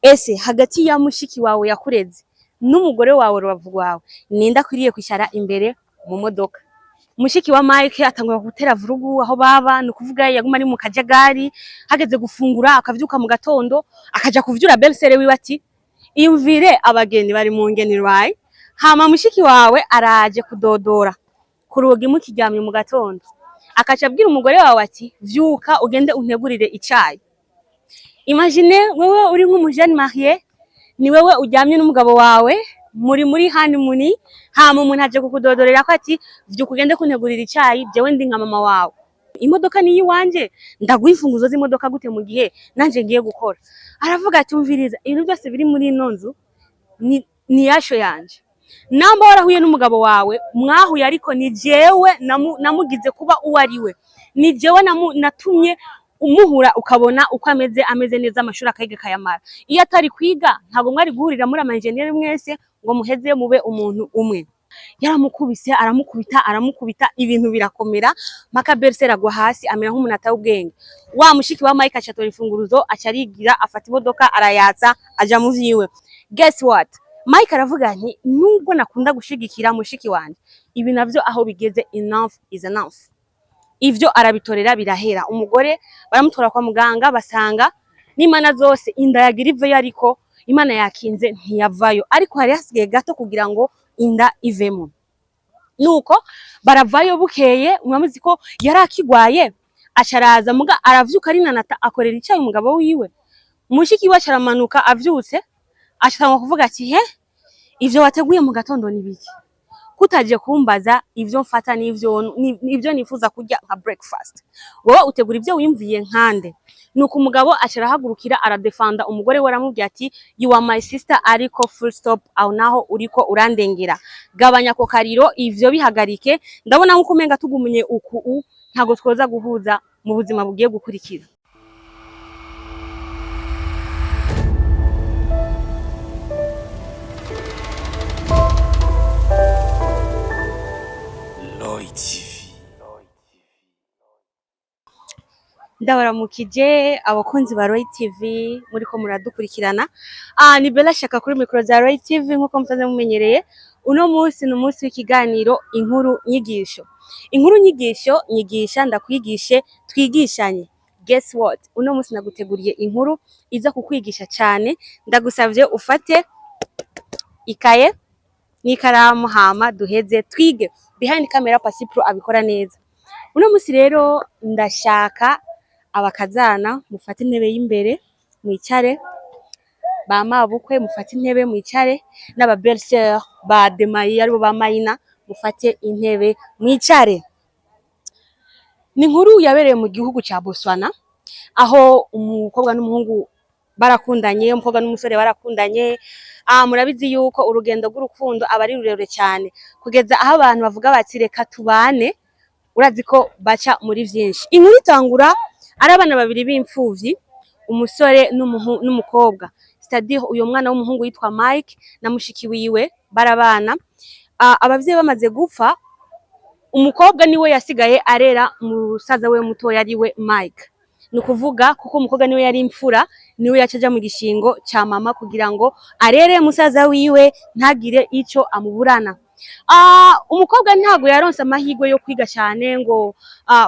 ese hagati ya mushiki wawe yakureze n'umugore wawe rubavu rwawe ninda kwiriye kwicara imbere mu modoka? Mushiki wa Mike atangura gutera vurugu aho baba, no kuvuga yaguma ari mu kajagari, hageze gufungura akavyuka mu gatondo akaja kuvyura belsere wiwe ati iyumvire abageni bari mu ngeni right. Hama mushiki wawe araje kudodora ku rugi mukiryamye mu gatondo, akaca abwira umugore wawe ati vyuka ugende untegurire icayi. Imagine wewe uri nk'umujene marié, ni wewe uryamye n'umugabo wawe muri honeymoon, hama umuntu aje kukudodorera ko ati vyuka ugende kuntegurira icayi, jewe ndi nka mama wawe, imodoka ni yiwanje, ndagwifunguzo z'imodoka gute mu gihe nanje ngiye gukora? Aravuga ati umviriza, ibintu byose biri muri ino nzu ni yasho yanje. Namba warahuye n'umugabo wawe mwahuye, ariko ni jewe namugize kuba uwo ari we, ni jewe natumye umuhura ukabona uko ameze neza, amashuri akayiga kayamara. Iyo atari kwiga ntabwo mwari guhurira muri ama-engineer mwese ngo muheze mube umuntu umwe. Yaramukubise aramukubita ibintu birakomera, maka Berser agwa hasi amera nk'umuntu atawubwenge. Wa mushiki wa Mike acatora ifunguruzo acarigira afata imodoka arayatsa aja mu vyiwe. Guess what? Mike aravuga nti nubwo nakunda gushigikira mushiki wanje, ibi navyo aho bigeze enough is enough. Ivyo arabitorera birahera. Umugore baramutora kwa muganga basanga n'imana zose inda yagira iveyo, ariko imana yakinze ntiyavayo, ariko hari hasigaye gato kugira ngo inda ivemo. Nuko baravayo bukeye, mwamuzi ko yarakigwaye, acaraza muga aravyuka arinanata akorera icyayi umugabo wiwe. Mushiki we aramanuka avyutse ashaka kuvuga ati he, ivyo wateguye mu gatondo ni biki? Kutaje kumbaza ivyo mfata n'ivyo nifuza kurya nka breakfast, wowe utegura ivyo wimviye nkande. Nuko umugabo acarahagurukira aradefanda umugore we, aramubwira ati you are my sister, ariko full stop, aho naho uriko urandengera, gabanya ko kariro, ivyo bihagarike. Ndabona nkuko umenga tugumunye uku ntago twoza guhuza mu buzima bugiye gukurikira. Ndabaramukije abakunzi ba Roy TV muriko muradukurikirana. Ni Bella Shaka kuri micro za Roy TV nkuko mutaze mumenyereye. Uno munsi ni umunsi w'ikiganiro inkuru nyigisho. Inkuru nyigisho nyigisha ndakwigishe twigishanye. Guess what? Uno munsi naguteguriye inkuru iza kukwigisha cyane. Ndagusavye ufate ikaye n'ikaramu hama duheze twige. Behind camera Pasi Pro abikora neza. Uno munsi rero ndashaka abakazana mufate intebe y'imbere mwicare, ba mabukwe mufate intebe mwicare, n'aba Berser ba Demayi aribo ba Mayina mufate intebe mwicare. Ni inkuru yabereye mu gihugu ca Botswana, aho umukobwa n'umuhungu barakundanye, umukobwa n'umusore barakundanye. Murabizi yuko urugendo rw'urukundo aba ari rurerure cyane, kugeza aho abantu bavuga bati reka tubane, urazi ko baca muri vyinshi. Inkuru itangura ari abana babiri b'imfuvyi, umusore n'umukobwa, c'est-à-dire uyo mwana w'umuhungu yitwa Mike na mushiki wiwe barabana. Abavyeyi bamaze gupfa, umukobwa niwe yasigaye arera musaza we mutoya ariwe Mike. Nukuvuga kuko umukobwa niwe yari imfura, niwe yacaja mu gishingo ca mama kugira ngo arere musaza wiwe ntagire ico amuburana. Umukobwa ntago yaronse amahirwe yo kwiga cyane ngo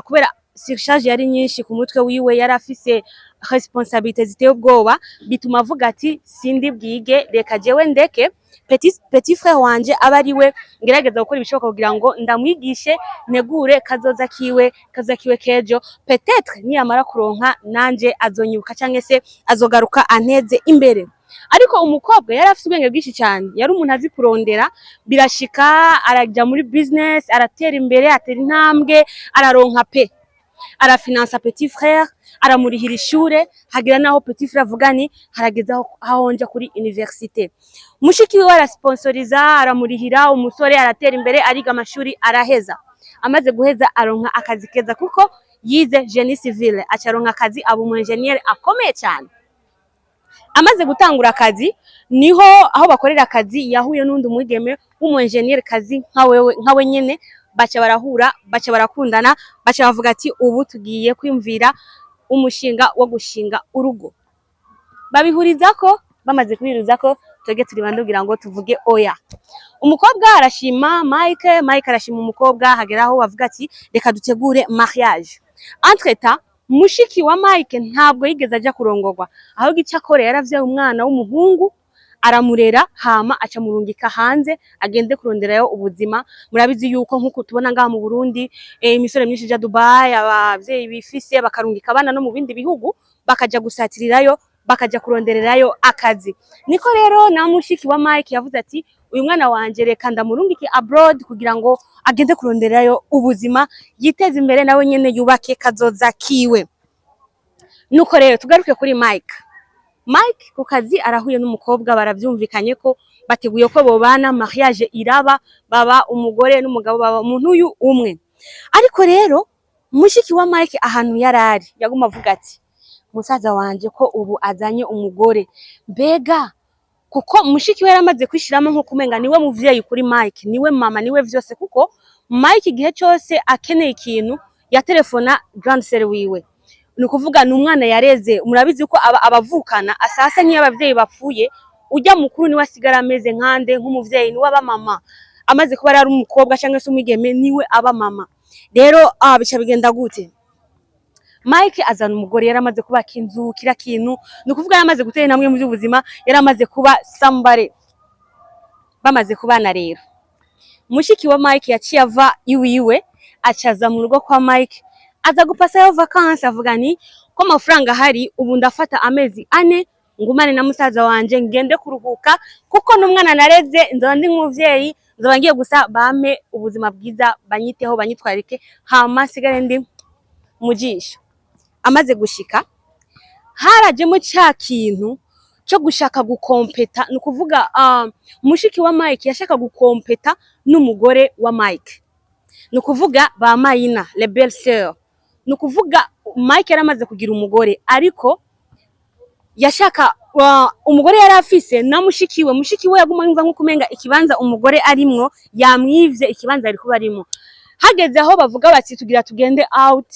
kubera surcharge yari nyinshi ku mutwe wiwe, yari afise responsabilité ziteye ubwoba, bituma avuga ati sindi bwige, reka jewe ndeke petit frère wanje aba ari we ngerageza gukora ibishoboka kugira ngo ndamwigishe negure kazoza kiwe kejo, peut-être niyamara kuronka nanje azonyibuka canke se azogaruka anteze imbere. Ariko umukobwa yari afite ubwenge bwinshi cyane, yari umuntu azi kurondera, birashika araja muri business, aratera imbere, atera intambwe, araronka pe, arafinansa petit frère, aramurihira ishure, hagira naho petit frère avuga ni harageza aho nja kuri université. Mushiki we arasponsoriza, aramurihira, umusore aratera imbere, ariga amashuri araheza. Amaze guheza aronka akazi keza kuko yize génie civil, acaronka akazi aba umu engineer akomeye cyane. Amaze gutangura akazi niho aho bakorera akazi yahuye n'undi umwigeme w'umu engineer kazi nkawe nyene, baca barahura, baca barakundana, baca bavuga ati ubu tugiye kwimvira umushinga wo gushinga urugo. Babihuriza ko bamaze kubiruza ko twege turi bandugira ngo tuvuge oya. Umukobwa arashima Mike arashima umukobwa, hageraho bavuga ati reka dutegure mariage. Entretemps mushiki wa Mike ntabwo yigeze aja kurongorwa, ahubwo icyo akora yaravyaye umwana w'umuhungu aramurera, hama aca murungika hanze agende kuronderayo ubuzima. Murabizi yuko nkuko tubona ngaha mu Burundi imisore myinshi ja Dubai, abavyeyi bifise bakarungika abana no mu bindi bihugu bakaja gusatirirayo, bakaja kurondererayo akazi. Niko rero na mushiki wa Mike yavuze ati uyu mwana wanje reka ndamurungike abroad kugira ngo agende kuronderayo ubuzima, yiteze imbere nawe nyene yubake kazoza kiwe. Nuko rero tugaruke kuri Mike ku kazi arahuye n'umukobwa, baravyumvikanye ko bateguye ko bobana, mariage iraba, baba umugore n'umugabo, baba umuntu uyu umwe. Ariko rero mushiki wa Mike ahantu yarari yaguma avuga ati musaza wanje ko ubu azanye umugore, mbega kuko mushiki we yaramaze kwishiramo nko kumenga niwe muvyeyi kuri Mike, niwe mama, niwe vyose, kuko Mike igihe cyose akeneye ikintu ya telefona grand sœur wiwe. Nukuvuga n'umwana yareze, murabizi ko abavukana asasa niyo abavyeyi bapfuye ujya mukuru niwe asigara ameze nkande nk'umuvyeyi, niwe aba mama amaze kuba ari umukobwa cyangwa se umwigeme niwe aba mama. Rero bica bigenda gute? Mike azana umugore, yaramaze kubaka inzu, kira kintu, nukuvuga yaramaze gutera namwe mu by'ubuzima, yaramaze kuba somebody. Bamaze kubana rero mushiki wa Mike yaciye ava iwiwe acaza mu rugo kwa Mike, aza gupasayo vacances, avuga ni ko amafaranga hari ubu ndafata amezi 4 ngumane na musaza wanje ngende kuruhuka, kuko n'umwana nareze nzoba ndi nk'umuvyeyi, nzoba ngiye gusa bame ubuzima bwiza, banyiteho, banyitwarike, hama sigare ndi mujisho. Amaze gushika harajemo cya kintu cyo gushaka gukompeta, nukuvuga mushiki wa Mike yashaka gukompeta n'umugore wa Mike, nukuvuga ba Mayina les belles sœurs. Nukuvuga Mike yaramaze kugira umugore, ariko yashaka umugore yari afise na mushiki we yaguma yumva nko kumenga ikibanza umugore arimwo yamwivye ikibanza ari kuba arimo. Hageze aho bavuga bati tugira tugende out,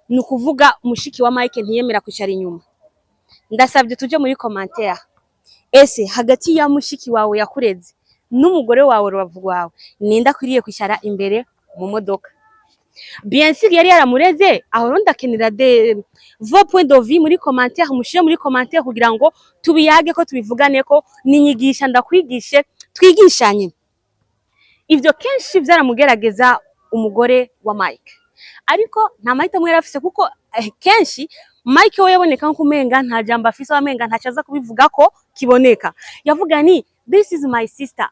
nukuvuga mushiki wa Mike ntiyemera kwicara inyuma. Ndasabye tuje muri commentaire, ese hagati ya mushiki wawe yakureze n'umugore wawe rubavu wawe ninda kwiriye kwicara imbere mu modoka? Bien sûr yari yaramureze, aho ronda kenera de vos points de vue muri commentaire, mushire muri commentaire kugira ngo tubiyage ko tubivugane ko ninyigisha ndakwigishe twigishanye. Ivyo kenshi vyaramugerageza umugore wa Mike, ariko nta mahitamo yari afise, kuko kenshi Mike we yaboneka nko kumenga nta jambo afise, wamenga ntacaza kubivuga ko kiboneka. Yavuga ni this is my sister,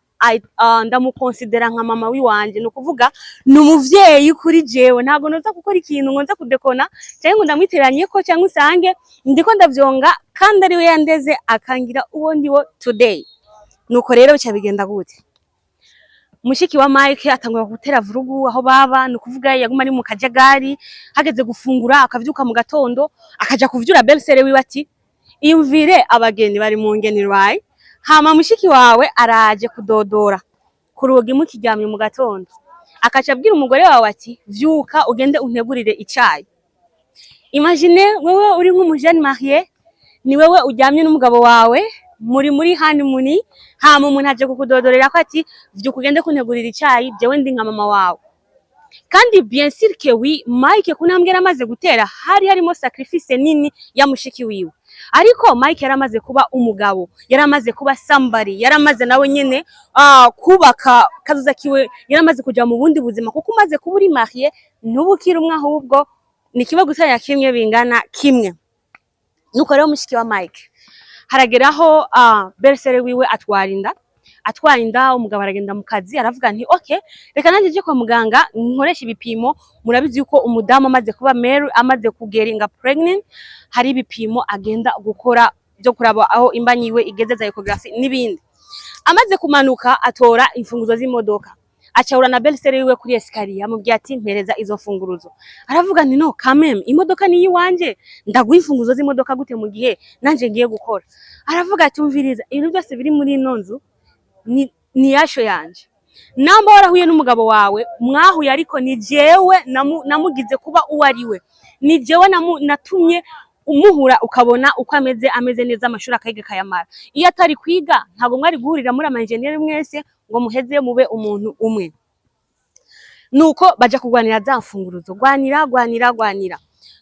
ndamukonsidera nka mama wiwanje, nukuvuga n'umuvyeyi kuri jewe, ntago noza gukora ikintu ngo nza kudekona cyangwa ngo ndamwiteranye ko cyangwa usange ndiko ndavyonga, kandi ari we yandeze akangira uwo ndiwo today. Nuko rero bica bigenda gute? Mushiki wa Mike atangura gutera vurugu aho baba, nukuvuga yaguma ari mu kajagari, hageze gufungura akavyuka mu gatondo akaja kuvyura belle-sœur wiwe ati iyumvire abageni bari mu ngeni right, hama mushiki wawe araje kudodora kurugi mukiryamye mu gatondo, akaca abwira umugore wawe ati vyuka ugende untegurire icayi. Imagine wewe uri nk'umujene marié, ni wewe uryamye n'umugabo wawe muri honeymoon, hama umuntu aje kukudodorera ko ati vyuka ugende kuntegurira icayi, jewe ndi nka mama wawe. Kandi bien sûr que oui, Mike kunambwira amaze gutera hari harimo sacrifice nini ya mushiki wiwe, ariko Mike yaramaze kuba umugabo, yaramaze kuba somebody, yaramaze nawe nyene kubaka kazoza kiwe, yaramaze kuja mu bundi buzima, kuko umaze kuba uri marié ntubukira umwe, ahubwo ni kiba gutanya kimwe bingana kimwe. Nuko rero mushiki wa Mike harageraho belle-sœur wiwe atwara inda, umugabo aragenda mu kazi, aravuga nti okay reka nanjye je kwa muganga nkoresha ibipimo. Murabizi yuko umudamu amaze kuba Mary, amaze kugeringa pregnant, hari ibipimo agenda gukora byo kuraba aho imbanyiwe igeze za ecography n'ibindi. Amaze kumanuka atora imfunguzo z'imodoka, acahura na belle-sœur wiwe kuri escalier, amubwiye ati mpereza izo funguruzo. Aravuga nti no kameme imodoka ni yiwanje, ndaguha imfunguzo z'imodoka gute mu gihe nanje ngiye gukora? Aravuga ati umviriza, ibintu byose biri muri ino nzu ni yasho yanje, namba warahuye n'umugabo wawe mwahuye, ariko ni jewe namugize kuba uwariwe, ni jewe natumye umuhura ukabona uko ameze neza amashuri akayiga kayamara. Iyo atari kwiga ntabwo mwari guhurira muri amanjeniyeri mwese ngo muheze mube umuntu umwe. Nuko baja kugwanira za mfunguruzo, gwanira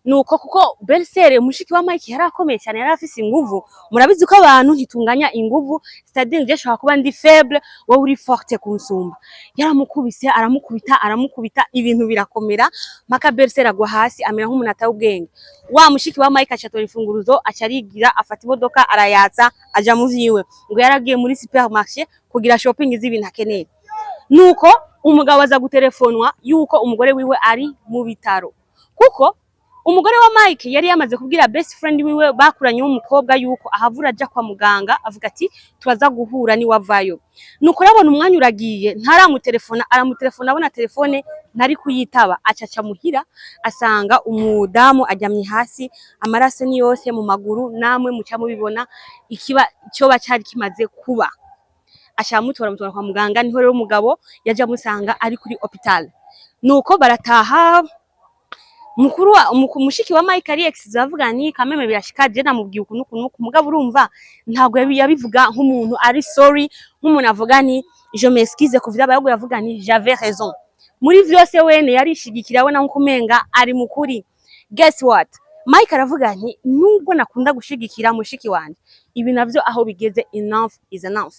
nuko kuko Berserk mushiki wa Mike yarakomeye cyane, yari afise inguvu. Murabizi ko abantu ntitunganya inguvu, c'est-à-dire je shaka kuba ndi faible wowe uri forte kunsumba. Yaramukubise aramukubita ibintu birakomera maka Berserk agwa hasi amera nk'umuntu atawubwenge. Wa mushiki wa Mike acatora imfunguruzo acarigira afata imodoka arayatsa aja mu vyiwe ngo yaragiye muri supermarché kugira shopping z'ibintu akeneye. Nuko umugabo aza gutelefonwa yuko umugore wiwe ari mu bitaro, kuko umugore wa Mike yari yamaze kubwira best friend wiwe bakuranye w'umukobwa yuko ahavura aja kwa muganga, avuga ati turaza guhura ni wavayo. Nuko rabona umwanya uragiye ntaramutelefona, aramutelefona abona telefone ntari kuyitaba, acaca muhira asanga umudamu ajyamye hasi amaraso ni yose mu maguru, namwe muca mubibona ikiba cyo bacari kimaze kuba. Ashamutora kwa muganga, niho rero umugabo yaje amusanga ari kuri hospital. Nuko barataha, mukuru wa mushiki wa Mike ari ex zavuga ni kameme birashika je namubwiye ukuntu umugabo urumva ntago yabivuga nk'umuntu ari sorry, nk'umuntu avuga ni je m'excuse kuvira bayago yavuga ni j'avais raison. Muri vyose wene yarishigikira abona nkumenga ari mukuri. Guess what? Mike aravuga nti nubwo nakunda gushigikira mushiki wanje, ibi navyo aho bigeze enough is enough.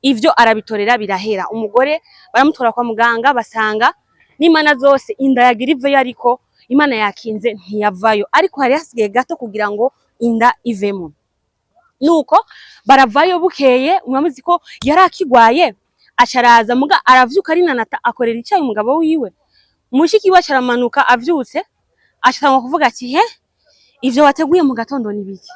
Ivyo arabitorera birahera. Umugore baramutora kwa muganga basanga n'imana zose inda yagira ive ariko Imana yakinze ntiyavayo, ariko hari hasigaye gato kugira ngo inda ivemo. Nuko baravayo bukeye, umwamizi ko yarakigwaye acaraza muga aravyuka ari nanata akorera icyayi umugabo wiwe. Mushiki we acaramanuka avyutse acatanga kuvuga ati he ivyo wateguye mu gatondo nibiki,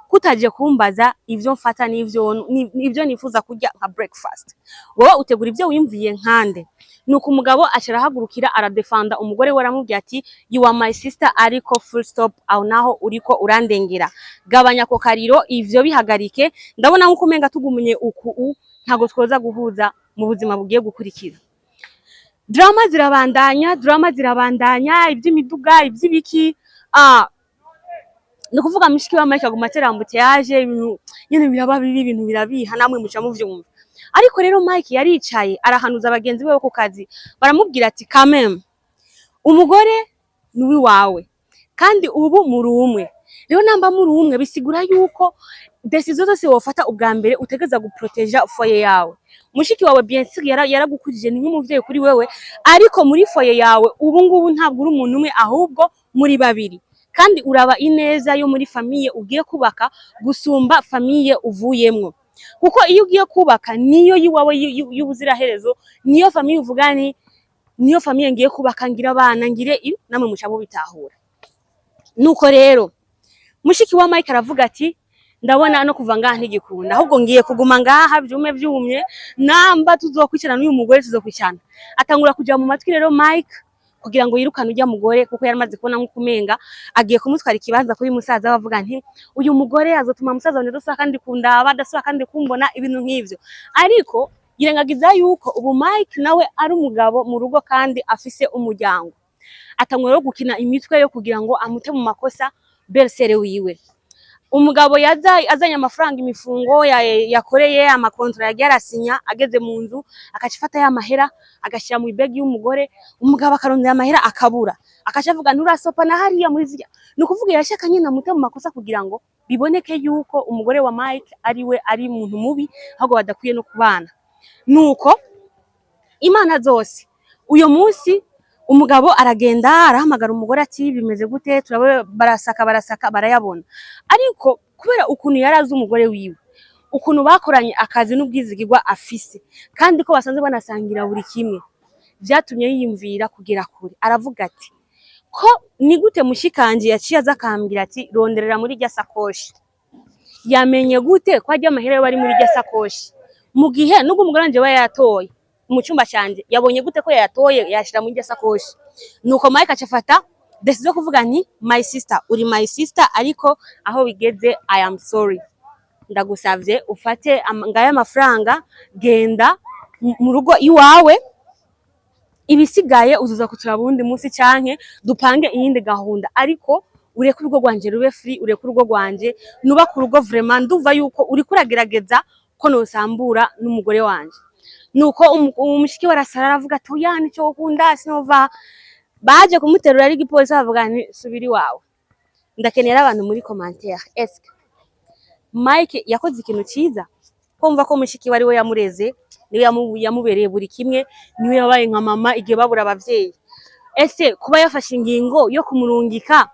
kutaje kumbaza ivyo mfata n'ivyo nifuza kurya nka breakfast, wowe utegura ivyo wimviye nkande. Nuko umugabo acarahagurukira aradefanda umugore we, aramubwira ati you are my sister ariko full stop, aho naho uriko urandengera, gabanya ko kariro ivyo bihagarike, ndabona nko kumenga tugumunye uku ntago twoza guhuza mu buzima bugiye gukurikira. Drama zirabandanya iby'imiduga iby'ibiki, nukuvuga mushiki wa Mike aguma terambutse yaje ibintu nyene biraba bibi, ibintu birabiha namwe muca muvyumva. Ariko rero Mike yaricaye arahanuza abagenzi be ku kazi, baramubwira ati kameme umugore niwi wawe kandi ubu muri umwe, rero namba muri umwe bisigura yuko decision zose wofata ubwa mbere utegeza guproteja foyer yawe. Mushiki wawe bien sûr yaragukujije ni nk'umuvyeyi kuri wewe, ariko muri foyer yawe ubu ngubu ntabwo uri umuntu umwe ahubwo muri babiri, kandi uraba ineza yo muri famille ugiye kubaka gusumba famille uvuyemwo. Kuko iyo ugiye kubaka niyo yiwawe y'ubuzira herezo, niyo famille uvugani, niyo famille ngiye kubaka ngira abana ngire namwe muca mu bitahura. Nuko rero mushiki wa Mike aravuga ati ndabona no kuva ngaha ntigikunda, ahubwo ngiye kuguma ngaha byumye namba tuzokwicana n'uyu mugore tuzokwicana. Atangura kuja mu matwi rero Mike kugira ngo yirukane ujya mugore, kuko yaramaze kubona nkukumenga agiye kumutwara ikibanza kuri musaza bavuga nti uyu mugore azotuma musaza wanjye dusaka kandi kundaba adasaka kandi kumbona ibintu nk'ivyo. Ariko yirengagiza yuko ubu Mike nawe ari umugabo mu rugo kandi afise umuryango. Atangura gukina imitwe yo kugira ngo amute mu makosa Berserk wiwe. Umugabo azanye amafaranga imifungo yakoreye amakontra yagiye arasinya, ageze mu nzu akacifata ya mahera agashira mu bag y'umugore, umugabo akarondera amahera akabura, akacavuga nturasopa na hariya muri zirya. Nukuvuga yashaka nyina mute mu makosa kugira ngo biboneke yuko umugore wa Mike ariwe ari umuntu mubi, ahubwo badakwiye no kubana. Nuko imana zose uyo munsi umugabo aragenda arahamagara umugore ati bimeze gute, turabe barasaka barayabona. Ariko kubera ukuntu yarazi umugore wiwe, ukuntu bakoranye akazi n'ubwizigirwa afise, kandi ko basanze banasangira buri kimwe, vyatumye yiyumvira kugera kure. Aravuga ati ko ni gute mushikanje yaciye azakambira ati ronderera muri rya sakoshi, yamenye gute ko ajya amahera bari muri rya sakoshi mu gihe n'ubwo umugore wanje yatoye mu cyumba cyanje, yabonye gute ko yatoye yashira muri rya sakoshi. Nuko Mike acafata decision kuvuga nti my sister uri my sister, ariko aho bigeze I am sorry, ndagusavye ufate ngaya amafaranga genda mu rugo iwawe, ibisigaye uzuza kutura bundi munsi canke dupange iyindi gahunda, ariko ureke urugo rwanje rube free, ureke urugo rwanje nubaka urugo vraiment, ndumva yuko uri kuragerageza ko nosambura n'umugore wanje. Nuko umushiki warasara aravuga ati oya nico ukunda sinova, baje kumuterura ari gipolisi bavuga nti subiri wawe. Ndakenera abantu muri commentaire, eske Mike yakoze ikintu ciza? Kumva ko mushiki wari we yamureze, niwe yamubereye buri kimwe, niwe yabaye nka mama igihe babura abavyeyi. Ese kuba yafashe ingingo yo kumurungika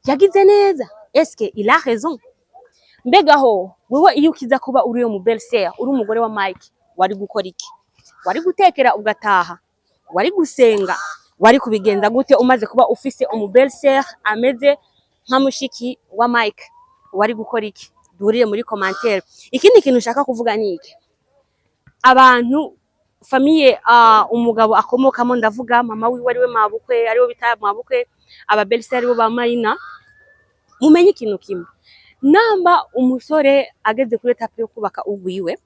yagize neza? Eske il a raison? Mbega ho wewe iyo ukiza kuba uri yo mu belle-sœur, uri umugore wa Mike, wari gukora iki? Wari gutekera ugataha? Wari gusenga? Wari kubigenza gute umaze kuba ufise umu belle-sœur ameze nka mushiki wa Mike? Wari gukora iki? Durire muri commentaire. Ikindi kintu ushaka kuvuga ni iki? Abantu famille umugabo akomokamo, ndavuga mama wiwe ari we mabukwe, ari we bita mabukwe, aba belle-sœur ari bo ba Marina, mumenye ikintu kimwe. Namba umusore ageze kuri etape yo kubaka ugwiwe,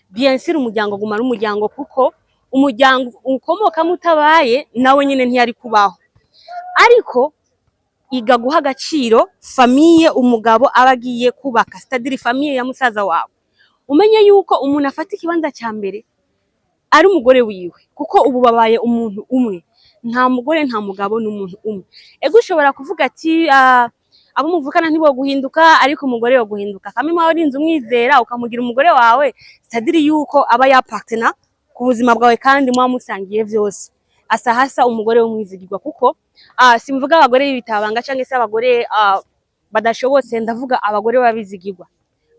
bien sûr umuryango gumara umuryango, kuko umuryango ukomoka mutabaye nawe nyine ntiyari kubaho. Ariko iga guha agaciro famille umugabo abagiye kubaka, c'est-à-dire famille ya musaza wawe. Umenye yuko umuntu afata ikibanza cya mbere ari umugore wiwe, kuko ubu babaye umuntu umwe, nta mugore nta mugabo n'umuntu umwe. Ego ushobora kuvuga ati abo muvukana ntibo guhinduka, ariko umugore yo guhinduka. Kamwe mawe rinze umwizera ukamugira umugore wawe, c'est-à-dire yuko aba ya partner ku buzima bwawe kandi mwa musangiye vyose. Asa hasa umugore w'umwizigirwa, kuko simvuga abagore bitabanga canke se abagore badashobotse, ndavuga abagore babizigirwa.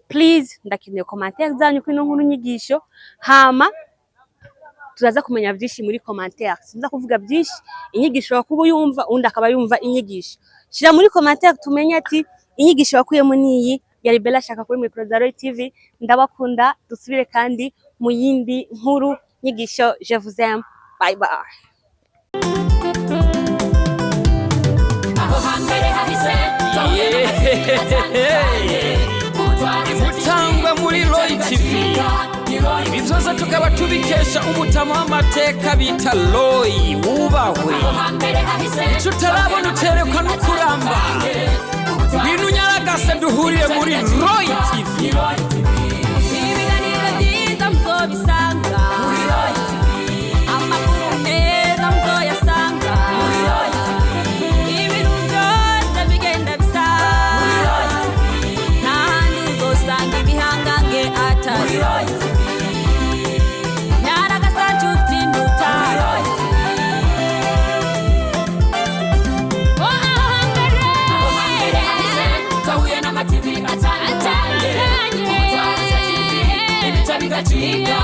Please ndakeneye commentaire zanyu kuri no nkuru nyigisho, hama turaza kumenya byinshi muri commentaire. Sinza kuvuga byinshi, inyigisho wakuba yumva undi akaba yumva inyigisho. Shira muri commentaire tumenye ati inyigisho wakuyemo niyi. Yari Bella Shaka kuri Micro za Roy TV. Ndabakunda, dusubire kandi mu yindi nkuru nyigisho. Je vous aime. Bye bye. Imutangwe muri Roy TV. Ibizoza tukaba tubikesha umutama w'amateka bita Roy wubahwe. Ico utarabona uterekwa n'ukuramba. Bintu nyaragase duhuriye muri Roy TV. Ibiganiro byiza muzobisanga muri Roy TV. Amakuru meza muzoyasanga muri Roy TV. Ibintu byose bigenda bisa muri Roy TV. N'ahandi uzosanga ibihangange atari Roy TV. TV atandukanye, TV, ibitabo bigaciga.